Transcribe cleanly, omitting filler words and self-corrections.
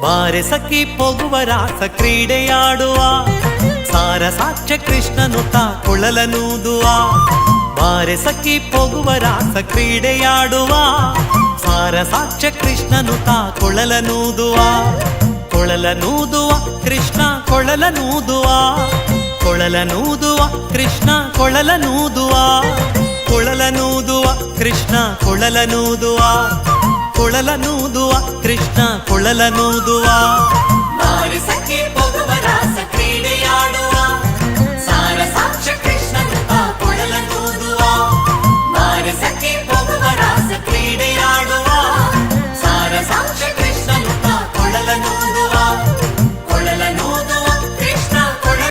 ಬಾರೆ ಸಖಿ ಪೊಗುವ ರಾಸ ಕ್ರೀಡೆಯಾಡುವ ಸಾರ ಸಾಕ್ಷ್ಯ ಕೃಷ್ಣನು ತಾ ಕುಳಲನೂದುವ ಬಾರೆ ಸಖಿ ಪೊಗುವ ರಾಸ ಕ್ರೀಡೆಯಾಡುವ ಸಾರ ಸಾಕ್ಷ್ಯ ಕೃಷ್ಣನು ತಾ ಕುಳಲನೂದುವ ಕೊಳಲನೂದುವ ಕೃಷ್ಣ ಕೊಳಲನೂದುವ ಕೊಳಲನೂದುವ ಕೃಷ್ಣ ಕೊಳಲನೂದುವ ಕೊಳಲನೂದುವ ಕೃಷ್ಣ ಕೊಳಲನೂದುವ ಕೊಳಲನೂದುವ ಕೃಷ್ಣ ಕೊಳಲನೂದುವ ಬಾರೆ ಸಖಿ